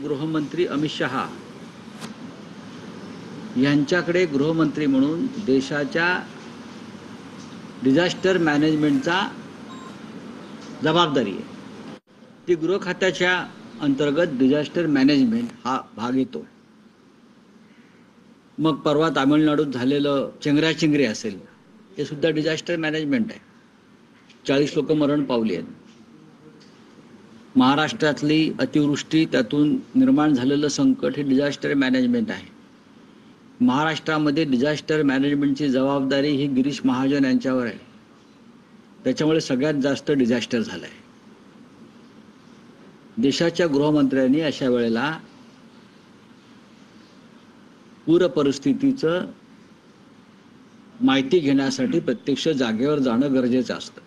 गृहमंत्री अमित शहा यांच्याकडे गृहमंत्री म्हणून देशाच्या डिझास्टर मॅनेजमेंटचा जबाबदारी आहे. ती गृह खात्याच्या अंतर्गत डिझास्टर मॅनेजमेंट हा भाग येतो. मग परवा तामिळनाडूत झालेलं चेंगराचेंगरी असेल, हे सुद्धा डिझास्टर मॅनेजमेंट आहे. 40 लोक मरण पावली आहेत. महाराष्ट्रातली अतिवृष्टी, त्यातून निर्माण झालेलं संकट हे डिझास्टर मॅनेजमेंट आहे. महाराष्ट्रामध्ये डिझास्टर मॅनेजमेंटची जबाबदारी ही गिरीश महाजन यांच्यावर आहे. त्याच्यामुळे सगळ्यात जास्त डिझास्टर झालं आहे. देशाच्या गृहमंत्र्यांनी अशा वेळेला पूर परिस्थितीचं माहिती घेण्यासाठी प्रत्यक्ष जागेवर जाणं गरजेचं असतं.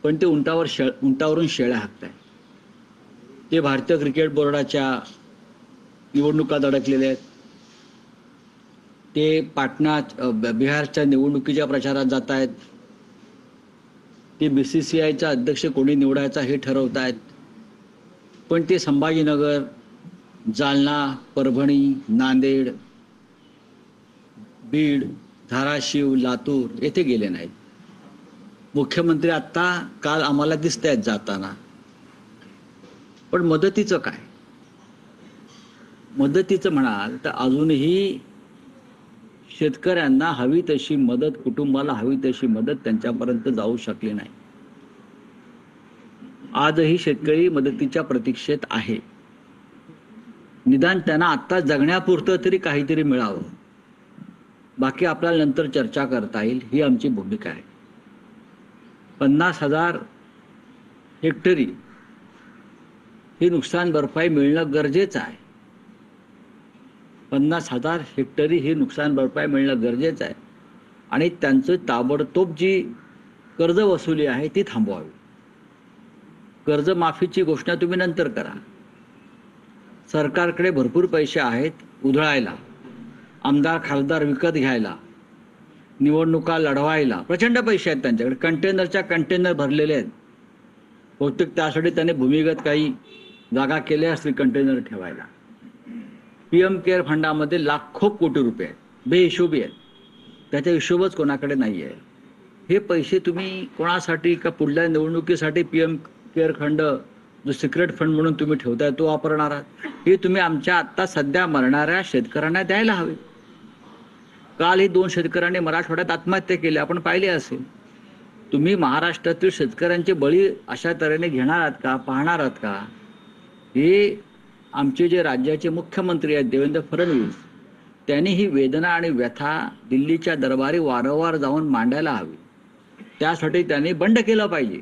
पण ते उंटावरून शेळ्या हाकताय. ते भारतीय क्रिकेट बोर्डाच्या निवडणुकात अडकलेले आहेत. ते पाटणा बिहारच्या निवडणुकीच्या प्रचारात जात आहेत. ते BCCIचा अध्यक्ष कोणी निवडायचा हे ठरवत आहेत. पण ते संभाजीनगर, जालना, परभणी, नांदेड, बीड, धाराशिव, लातूर येथे गेले नाहीत. मुख्यमंत्री आत्ता काल आम्हाला दिसत आहेत जाताना. पण मदतीचं काय? मदतीचं म्हणाल तर अजूनही शेतकऱ्यांना हवी तशी मदत, कुटुंबाला हवी तशी मदत त्यांच्यापर्यंत जाऊ शकली नाही. आजही शेतकरी मदतीच्या प्रतीक्षेत आहे. निदान त्यांना आत्ता जगण्यापुरतं तरी काहीतरी मिळावं. बाकी आपल्याला नंतर चर्चा करता येईल, ही आमची भूमिका आहे. 50,000 हेक्टरी ही नुकसान भरपाई मिळणं गरजेचं आहे. 50,000 हेक्टरी ही नुकसान भरपाई मिळणं गरजेचं आहे. आणि त्यांचं ताबडतोब जी कर्जवसुली आहे ती थांबवावी. कर्जमाफीची घोषणा तुम्ही नंतर करा. सरकारकडे भरपूर पैसे आहेत उधळायला, आमदार खासदार विकत घ्यायला, निवडणुका लढवायला. प्रचंड पैसे आहेत त्यांच्याकडे. कंटेनरच्या कंटेनर भरलेले आहेत. बहुतेक त्यासाठी त्याने भूमिगत काही जागा केल्या असतील कंटेनर ठेवायला. PM केअर फंडामध्ये लाखो कोटी रुपये आहेत, बेहिशोबी आहेत. त्याचा हिशोबच कोणाकडे नाही आहे. हे पैसे तुम्ही कोणासाठी का पुढल्या निवडणुकीसाठी PM केअर फंड जो सिक्रेट फंड म्हणून तुम्ही ठेवताय तो वापरणार आहात? हे तुम्ही आमच्या आत्ता सध्या मरणाऱ्या शेतकऱ्यांना द्यायला हवे. काल ही 2 शेतकऱ्यांनी मराठवाड्यात आत्महत्या केली, आपण पाहिले असेल. तुम्ही महाराष्ट्रातील शेतकऱ्यांचे बळी अशा तऱ्हेने घेणार आहात का, पाहणार आहात का? हे आमचे जे राज्याचे मुख्यमंत्री आहेत देवेंद्र फडणवीस, त्यांनी ही वेदना आणि व्यथा दिल्लीच्या दरबारी वारंवार जाऊन मांडायला हवी. त्यासाठी त्यांनी बंड केलं पाहिजे.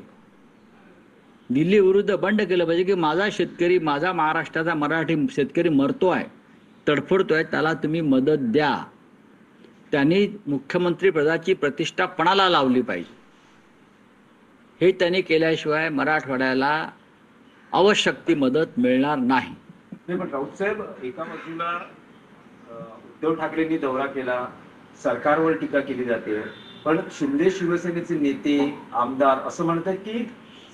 दिल्ली विरुद्ध बंड केलं पाहिजे की माझा शेतकरी, माझा महाराष्ट्राचा मराठी शेतकरी मरतोय, तडफडतोय, त्याला तुम्ही मदत द्या. त्यांनी मुख्यमंत्री पदाची प्रतिष्ठा पणाला लावली पाहिजे. हे त्यांनी केल्याशिवाय मराठवाड्याला आवश्यक ती मदत मिळणार नाही. पण राऊत साहेब, एका बाजूला उद्धव ठाकरेंनी दौरा केला, सरकारवर टीका केली जाते, पण शिंदे शिवसेनेचे नेते, आमदार असं म्हणतात की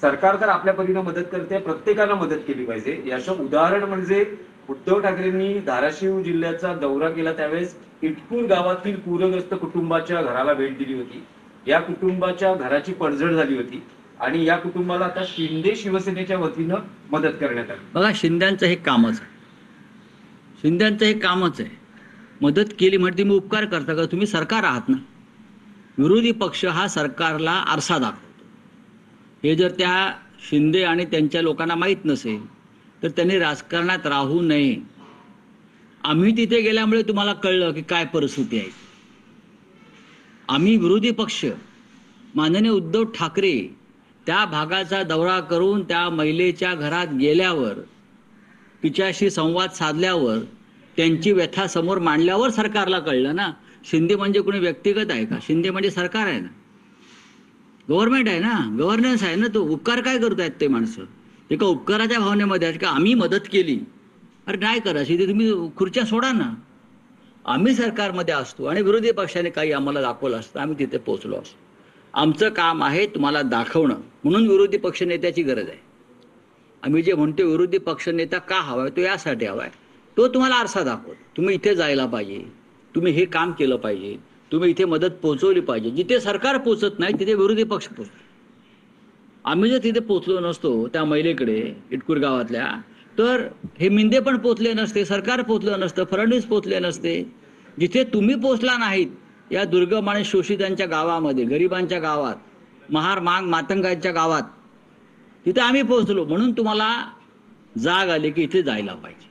सरकार तर आपल्या परीने मदत करते, प्रत्येकाला मदत केली पाहिजे. याचं उदाहरण म्हणजे उद्धव ठाकरेंनी धाराशिव जिल्ह्याचा दौरा केला, त्यावेळेस इटकूर गावातील पूरग्रस्त कुटुंबाच्या घराला भेट दिली होती. या कुटुंबाच्या घराची पडझड झाली होती आणि या कुटुंबाला आता शिंदे शिवसेनेच्या वतीनं मदत करण्यात आली. बघा, शिंद्यांचं हे कामच आहे. शिंद्यांचं हे कामच आहे. मदत केली म्हणजे मी उपकार करता का? तुम्ही सरकार आहात ना. विरोधी पक्ष हा सरकारला आरसा दाखवतो. हे जर त्या शिंदे आणि त्यांच्या लोकांना माहीत नसेल तर त्यांनी राजकारणात राहू नये. आम्ही तिथे गेल्यामुळे तुम्हाला कळलं की काय परिस्थिती आहे. आम्ही विरोधी पक्ष, माननीय उद्धव ठाकरे त्या भागाचा दौरा करून त्या महिलेच्या घरात गेल्यावर, तिच्याशी संवाद साधल्यावर, त्यांची व्यथा समोर मांडल्यावर सरकारला कळलं ना. शिंदे म्हणजे कोणी व्यक्तिगत आहे का? शिंदे म्हणजे सरकार आहे ना, गव्हर्नमेंट आहे ना, गव्हर्नन्स आहे ना. तो उपकार काय करतायत ते माणसं? एका उपकाराच्या भावनेमध्ये आहेत का आम्ही मदत केली? अरे नाही करायची ते तुम्ही खुर्च्या सोडा ना. आम्ही सरकारमध्ये असतो आणि विरोधी पक्षाने काही आम्हाला दाखवलं असतं, आम्ही तिथे पोहोचलो असतो. आमचं काम आहे तुम्हाला दाखवणं, म्हणून विरोधी पक्षनेत्याची गरज आहे. आम्ही जे म्हणतो विरोधी पक्षनेता का हवाय, तो यासाठी हवाय, तो तुम्हाला आरसा दाखवतो. तुम्ही इथे जायला पाहिजे, तुम्ही हे काम केलं पाहिजे, तुम्ही इथे मदत पोहोचवली पाहिजे. जिथे सरकार पोहोचत नाही तिथे विरोधी पक्ष पोहोचतो. आम्ही जर तिथे पोहोचलो नसतो त्या महिलेकडे इटकूर गावातल्या, तर हे मिंदे पण पोहोचले नसते, सरकार पोहोचलं नसतं, फडणवीस पोहोचले नसते. जिथे तुम्ही पोहोचला नाहीत, या दुर्गम आणि शोषितांच्या गावामध्ये, गरिबांच्या गावात, महार मांग मातंगांच्या गावात, तिथे आम्ही पोहोचलो. म्हणून तुम्हाला जाग आली की इथे जायला पाहिजे.